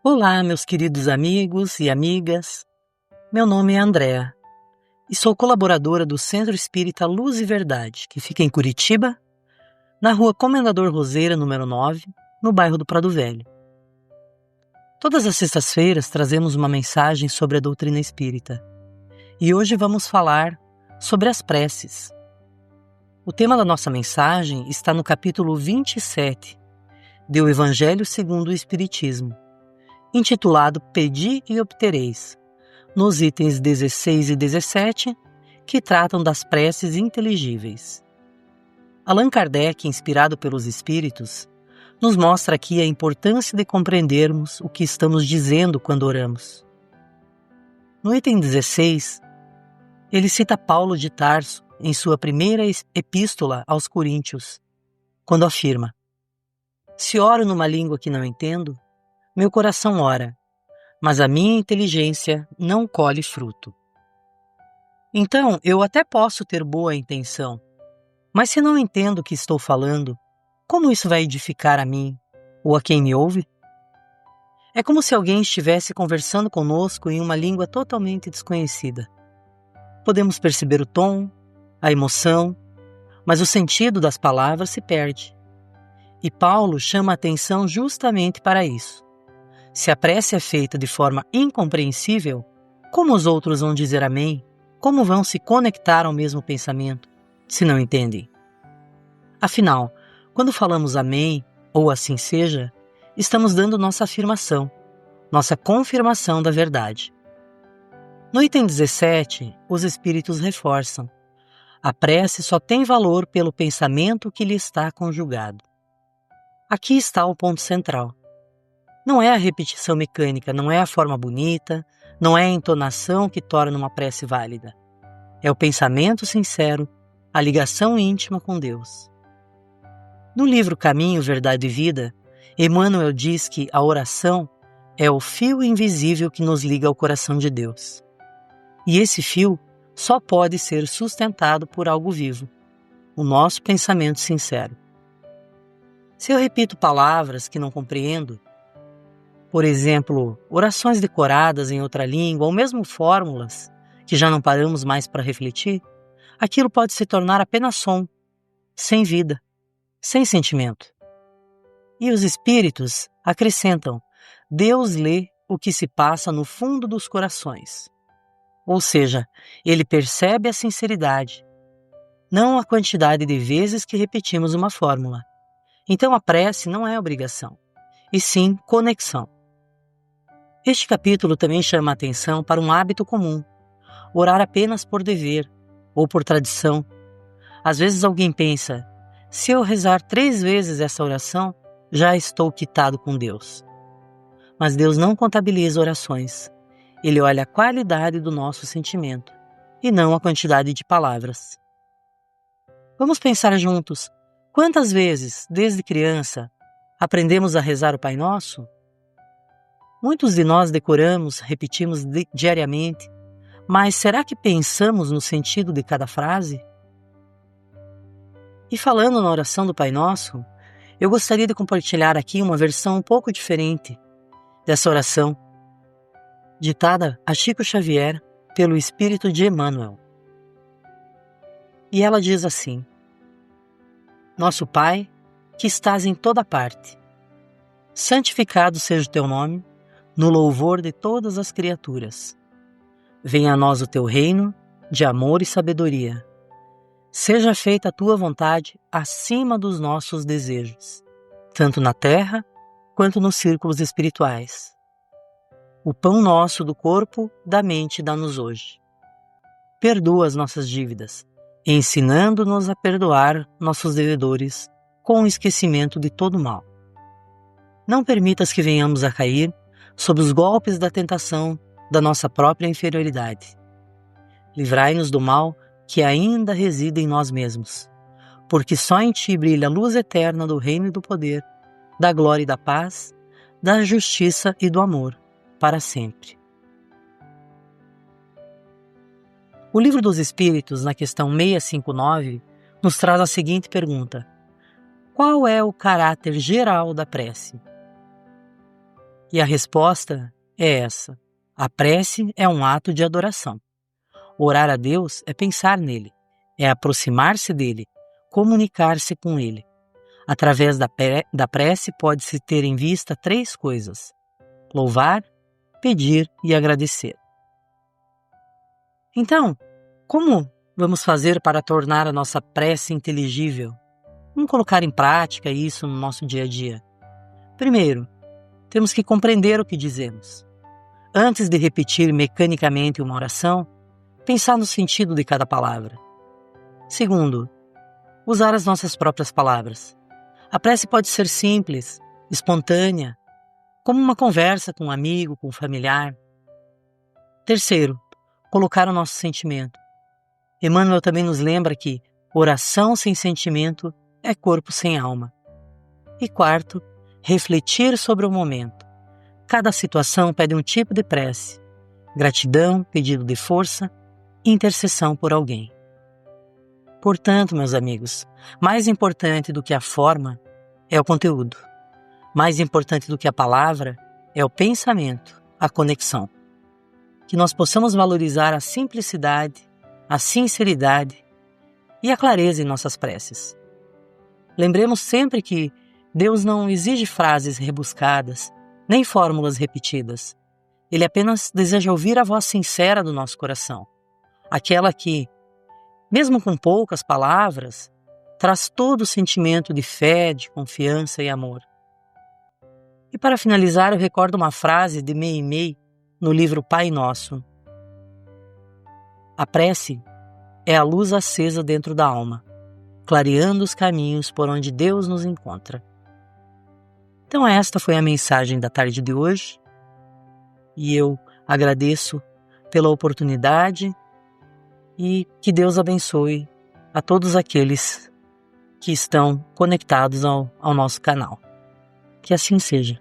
Olá, meus queridos amigos e amigas. Meu nome é Andréa e sou colaboradora do Centro Espírita Luz e Verdade, que fica em Curitiba, na rua Comendador Roseira, número 9, no bairro do Prado Velho. Todas as sextas-feiras trazemos uma mensagem sobre a doutrina espírita e hoje vamos falar sobre as preces. O tema da nossa mensagem está no capítulo 27 do Evangelho segundo o Espiritismo, intitulado Pedi e Obtereis, nos itens 16 e 17, que tratam das preces inteligíveis. Allan Kardec, inspirado pelos Espíritos, nos mostra aqui a importância de compreendermos o que estamos dizendo quando oramos. No item 16, ele cita Paulo de Tarso em sua primeira epístola aos Coríntios, quando afirma: "Se oro numa língua que não entendo, meu coração ora, mas a minha inteligência não colhe fruto." Então, eu até posso ter boa intenção, mas se não entendo o que estou falando, como isso vai edificar a mim ou a quem me ouve? É como se alguém estivesse conversando conosco em uma língua totalmente desconhecida. Podemos perceber o tom, a emoção, mas o sentido das palavras se perde. E Paulo chama a atenção justamente para isso. Se a prece é feita de forma incompreensível, como os outros vão dizer amém? Como vão se conectar ao mesmo pensamento, se não entendem? Afinal, quando falamos amém, ou assim seja, estamos dando nossa afirmação, nossa confirmação da verdade. No item 17, os Espíritos reforçam: a prece só tem valor pelo pensamento que lhe está conjugado. Aqui está o ponto central. Não é a repetição mecânica, não é a forma bonita, não é a entonação que torna uma prece válida. É o pensamento sincero, a ligação íntima com Deus. No livro Caminho, Verdade e Vida, Emmanuel diz que a oração é o fio invisível que nos liga ao coração de Deus. E esse fio só pode ser sustentado por algo vivo, o nosso pensamento sincero. Se eu repito palavras que não compreendo, por exemplo, orações decoradas em outra língua ou mesmo fórmulas que já não paramos mais para refletir, aquilo pode se tornar apenas som, sem vida, sem sentimento. E os Espíritos acrescentam: Deus lê o que se passa no fundo dos corações. Ou seja, Ele percebe a sinceridade, não a quantidade de vezes que repetimos uma fórmula. Então a prece não é obrigação, e sim conexão. Este capítulo também chama a atenção para um hábito comum: orar apenas por dever ou por tradição. Às vezes alguém pensa: se eu rezar 3 vezes essa oração, já estou quitado com Deus. Mas Deus não contabiliza orações. Ele olha a qualidade do nosso sentimento e não a quantidade de palavras. Vamos pensar juntos: quantas vezes, desde criança, aprendemos a rezar o Pai Nosso? Muitos de nós decoramos, repetimos diariamente, mas será que pensamos no sentido de cada frase? E falando na oração do Pai Nosso, eu gostaria de compartilhar aqui uma versão um pouco diferente dessa oração, ditada a Chico Xavier pelo Espírito de Emmanuel. E ela diz assim: Nosso Pai, que estás em toda parte, santificado seja o teu nome, no louvor de todas as criaturas. Venha a nós o teu reino de amor e sabedoria. Seja feita a tua vontade acima dos nossos desejos, tanto na terra quanto nos círculos espirituais. O pão nosso do corpo, da mente, dá-nos hoje. Perdoa as nossas dívidas, ensinando-nos a perdoar nossos devedores com o esquecimento de todo mal. Não permitas que venhamos a cair sob os golpes da tentação da nossa própria inferioridade. Livrai-nos do mal que ainda reside em nós mesmos, porque só em Ti brilha a luz eterna do reino e do poder, da glória e da paz, da justiça e do amor, para sempre. O Livro dos Espíritos, na questão 659, nos traz a seguinte pergunta: qual é o caráter geral da prece? E a resposta é essa. A prece é um ato de adoração. Orar a Deus é pensar nele, é aproximar-se dele, comunicar-se com ele. Através da prece pode-se ter em vista 3 coisas: louvar, pedir e agradecer. Então, como vamos fazer para tornar a nossa prece inteligível? Vamos colocar em prática isso no nosso dia a dia. Primeiro, temos que compreender o que dizemos. Antes de repetir mecanicamente uma oração, pensar no sentido de cada palavra. Segundo, usar as nossas próprias palavras. A prece pode ser simples, espontânea, como uma conversa com um amigo, com um familiar. Terceiro, colocar o nosso sentimento. Emmanuel também nos lembra que oração sem sentimento é corpo sem alma. E quarto, refletir sobre o momento. Cada situação pede um tipo de prece: gratidão, pedido de força, intercessão por alguém. Portanto, meus amigos, mais importante do que a forma é o conteúdo. Mais importante do que a palavra é o pensamento, a conexão. Que nós possamos valorizar a simplicidade, a sinceridade e a clareza em nossas preces. Lembremos sempre que Deus não exige frases rebuscadas, nem fórmulas repetidas. Ele apenas deseja ouvir a voz sincera do nosso coração. Aquela que, mesmo com poucas palavras, traz todo o sentimento de fé, de confiança e amor. E para finalizar, eu recordo uma frase de Meimei no livro Pai Nosso. A prece é a luz acesa dentro da alma, clareando os caminhos por onde Deus nos encontra. Então esta foi a mensagem da tarde de hoje, e eu agradeço pela oportunidade e que Deus abençoe a todos aqueles que estão conectados ao nosso canal. Que assim seja.